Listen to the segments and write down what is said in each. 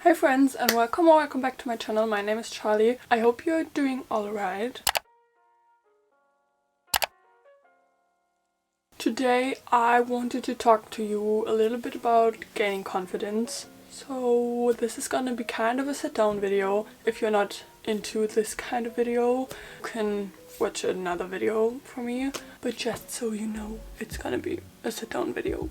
Hey friends, and welcome back to my channel. My name is Charlie. I hope you're doing alright. Today I wanted to talk to you a little bit about gaining confidence. So this is gonna be kind of a sit down video. If you're not into this kind of video, you can watch another video from me. But just so you know, it's gonna be a sit down video.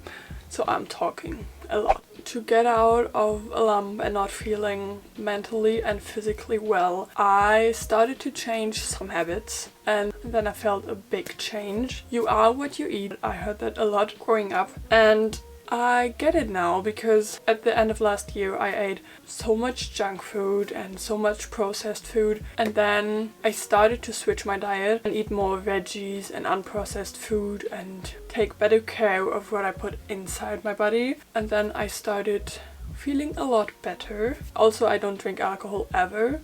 So I'm talking a lot. To get out of a lump and not feeling mentally and physically well, I started to change some habits, and then I felt a big change. You are what you eat. I heard that a lot growing up, and I get it now because at the end of last year I ate so much junk food and so much processed food, and then I started to switch my diet and eat more veggies and unprocessed food and take better care of what I put inside my body, and then I started feeling a lot better. Also, I don't drink alcohol ever,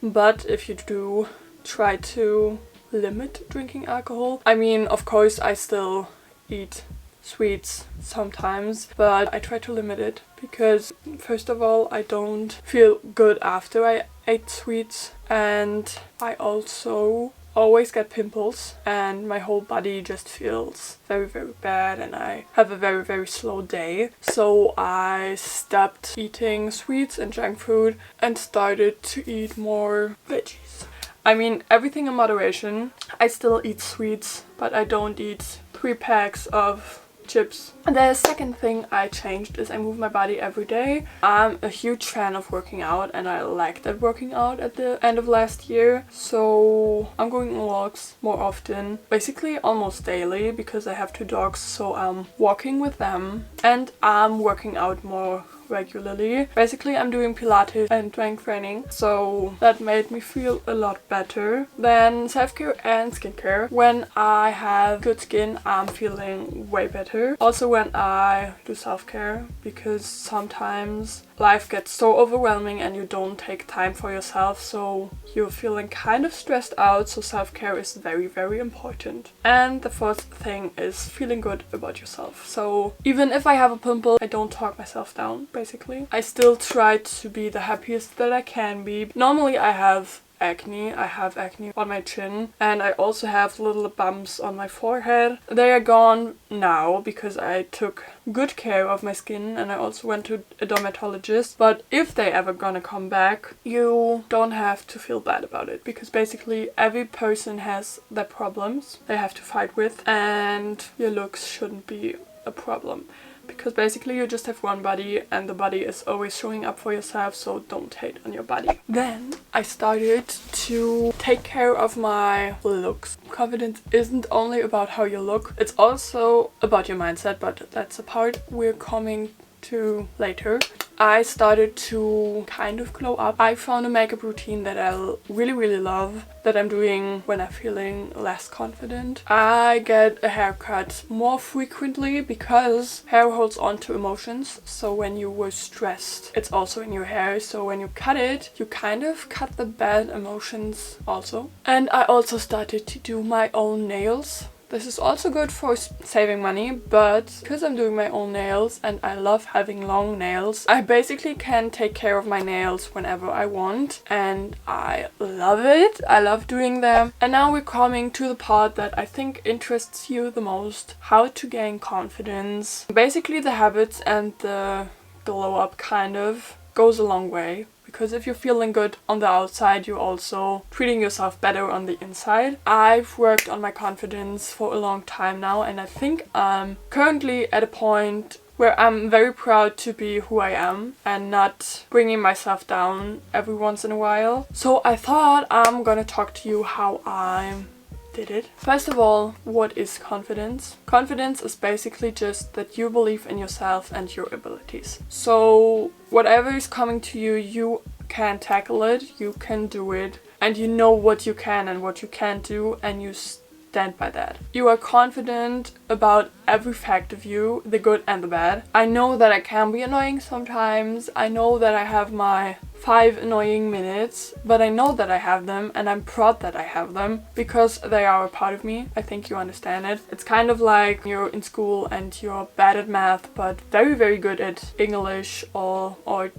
but if you do, try to limit drinking alcohol. I mean, of course I still eat sweets sometimes, but I try to limit it because first of all, I don't feel good after I ate sweets, and I also always get pimples and my whole body just feels very bad, and I have a very slow day. So I stopped eating sweets and junk food and started to eat more veggies. I mean, everything in moderation. I still eat sweets, but I don't eat 3 packs of chips. And the second thing I changed is I move my body every day. I'm a huge fan of working out, and I liked that working out at the end of last year. So I'm going on walks more often, basically almost daily, because I have 2 dogs, so I'm walking with them, and I'm working out more regularly. Basically, I'm doing Pilates and strength training, so that made me feel a lot better. Then self-care and skincare. When I have good skin, I'm feeling way better. Also when I do self-care, because sometimes life gets so overwhelming and you don't take time for yourself, so you're feeling kind of stressed out, so self-care is very important. And the fourth thing is feeling good about yourself. So even if I have a pimple, I don't talk myself down, basically. I still try to be the happiest that I can be. Normally I have acne. I have acne on my chin, and I also have little bumps on my forehead. They are gone now because I took good care of my skin, and I also went to a dermatologist. But if they ever gonna come back, you don't have to feel bad about it, because basically every person has their problems they have to fight with, and your looks shouldn't be a problem. Because basically you just have one body, and the body is always showing up for yourself, so don't hate on your body. Then I started to take care of my looks. Confidence isn't only about how you look, it's also about your mindset, but that's a part we're coming to later. I started to kind of glow up. I found a makeup routine that I really love, that I'm doing when I'm feeling less confident. I get a haircut more frequently because hair holds on to emotions. So when you were stressed, it's also in your hair. So when you cut it, you kind of cut the bad emotions also. And I also started to do my own nails. This is also good for saving money, but because I'm doing my own nails and I love having long nails, I basically can take care of my nails whenever I want, and I love it. I love doing them. And now we're coming to the part that I think interests you the most: how to gain confidence. Basically the habits and the glow up kind of goes a long way. Because if you're feeling good on the outside, you're also treating yourself better on the inside. I've worked on my confidence for a long time now, and I think I'm currently at a point where I'm very proud to be who I am and not bringing myself down every once in a while. So I thought I'm gonna talk to you how I did it. First of all, what is confidence? Confidence is basically just that you believe in yourself and your abilities. So whatever is coming to you, you can tackle it, you can do it, and you know what you can and what you can't do, and you stand by that. You are confident about every fact of you, the good and the bad. I know that I can be annoying sometimes. I know that I have my 5 annoying minutes, but I know that I have them and I'm proud that I have them because they are a part of me. I think you understand it. It's kind of like you're in school and you're bad at math but very, very good at English or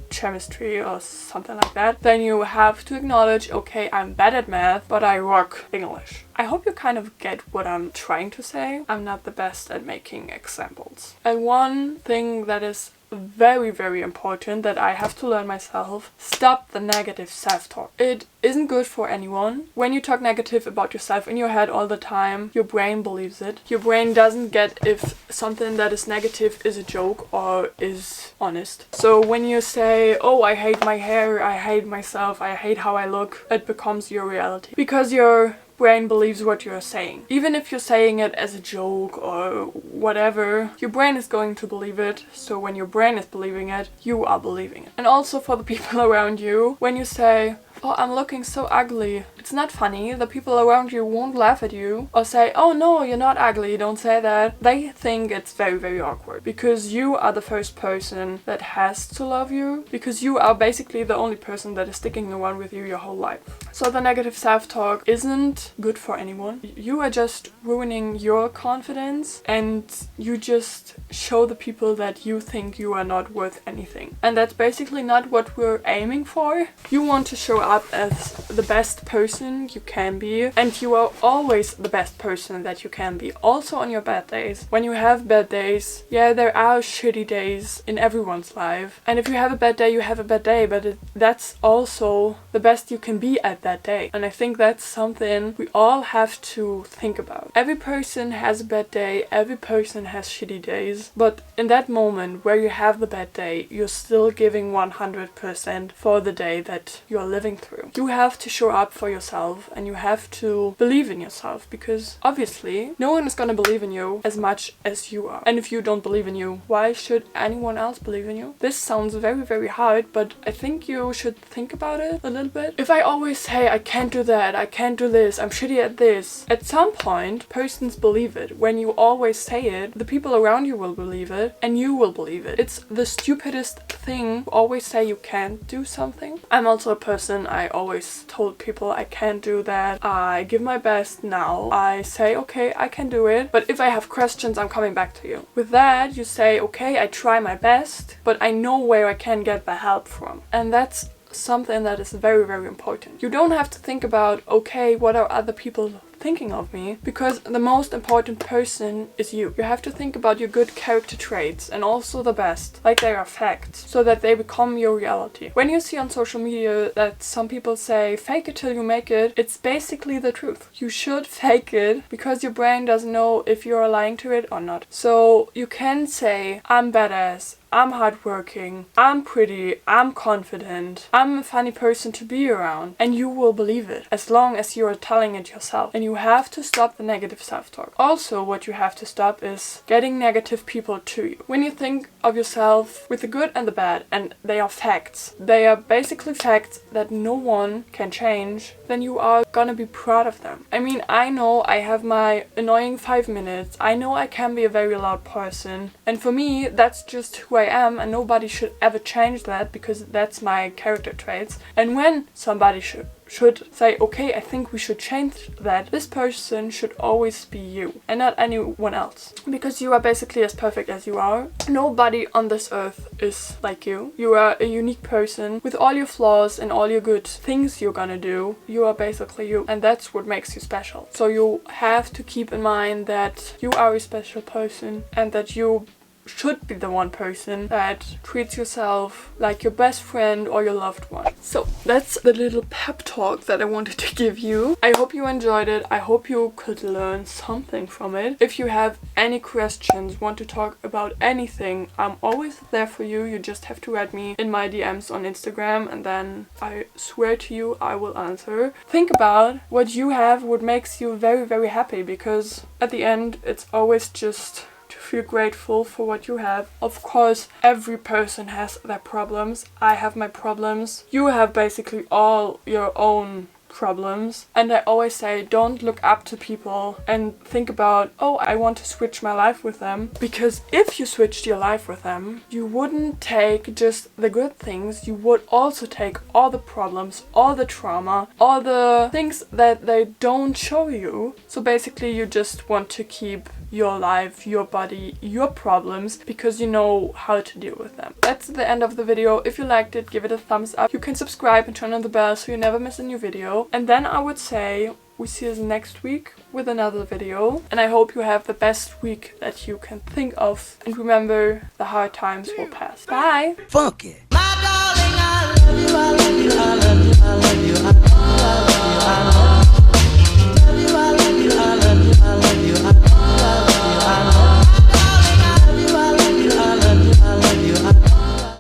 chemistry or something like that. Then you have to acknowledge, okay, I'm bad at math, but I rock English. I hope you kind of get what I'm trying to say. I'm not the best at making examples. And one thing that is very, very important that I have to learn myself: stop the negative self-talk. It isn't good for anyone. When you talk negative about yourself in your head all the time, your brain believes it. Your brain doesn't get if something that is negative is a joke or is honest. So when you say, oh, I hate my hair, I hate myself, I hate how I look, it becomes your reality. Because your brain believes what you're saying. Even if you're saying it as a joke or whatever, your brain is going to believe it. So when your brain is believing it, you are believing it. And also for the people around you, when you say, oh, I'm looking so ugly, it's not funny. The people around you won't laugh at you or say, oh no, you're not ugly, don't say that. They think it's very, very awkward because you are the first person that has to love you, because you are basically the only person that is sticking around with you your whole life. So the negative self-talk isn't good for anyone. You are just ruining your confidence and you just show the people that you think you are not worth anything. And that's basically not what we're aiming for. You want to show up as the best person you can be, and you are always the best person that you can be, also on your bad days. When you have bad days, yeah, there are shitty days in everyone's life, and if you have a bad day, you have a bad day, but that's also the best you can be at that day. And I think that's something we all have to think about. Every person has a bad day, every person has shitty days, but in that moment where you have the bad day, you're still giving 100% for the day that you're living through. You have to show up for yourself and you have to believe in yourself, because obviously no one is gonna believe in you as much as you are. And if you don't believe in you, why should anyone else believe in you? This sounds very, very hard, but I think you should think about it a little bit. If I always say I can't do that, I can't do this, I'm shitty at this, at some point persons believe it. When you always say it, the people around you will believe it and you will believe it. It's the stupidest thing to always say you can't do something. I'm also a person, I always told people I can't do that. I give my best now. I say, okay, I can do it, but if I have questions, I'm coming back to you. With that, you say, okay, I try my best, but I know where I can get the help from. And that's something that is very, very important. You don't have to think about, okay, what are other people thinking of me, because the most important person is you. You have to think about your good character traits and also the best, like they are facts, so that they become your reality. When you see on social media that some people say fake it till you make it, it's basically the truth. You should fake it because your brain doesn't know if you're lying to it or not. So you can say, I'm badass, I'm hardworking, I'm pretty, I'm confident, I'm a funny person to be around, and you will believe it as long as you are telling it yourself. And you have to stop the negative self-talk. Also, what you have to stop is getting negative people to you. When you think of yourself with the good and the bad, and they are facts, they are basically facts that no one can change, then you are gonna be proud of them. I mean, I know I have my annoying 5 minutes, I know I can be a very loud person, and for me, that's just who I am, and nobody should ever change that because that's my character traits. And when somebody should say, okay, I think we should change that, this person should always be you and not anyone else, because you are basically as perfect as you are. Nobody on this earth is like you. You are a unique person with all your flaws and all your good things you're gonna do. You are basically you, and that's what makes you special. So you have to keep in mind that you are a special person and that you should be the one person that treats yourself like your best friend or your loved one. So that's the little pep talk that I wanted to give you. I hope you enjoyed it. I hope you could learn something from it. If you have any questions, want to talk about anything, I'm always there for you. You just have to add me in my DMs on Instagram, and then I swear to you I will answer. Think about what you have, what makes you very, very happy, because at the end it's always just to feel grateful for what you have. Of course, every person has their problems. I have my problems. You have basically all your own problems. And I always say, don't look up to people and think about, oh, I want to switch my life with them. Because if you switched your life with them, you wouldn't take just the good things, you would also take all the problems, all the trauma, all the things that they don't show you. So basically you just want to keep your life, your body, your problems, because you know how to deal with them. That's the end of the video. If you liked it, give it a thumbs up. You can subscribe and turn on the bell so you never miss a new video. And then I would say we see us next week with another video. And I hope you have the best week that you can think of. And remember, the hard times will pass. Bye! Funky. My darling, I love you.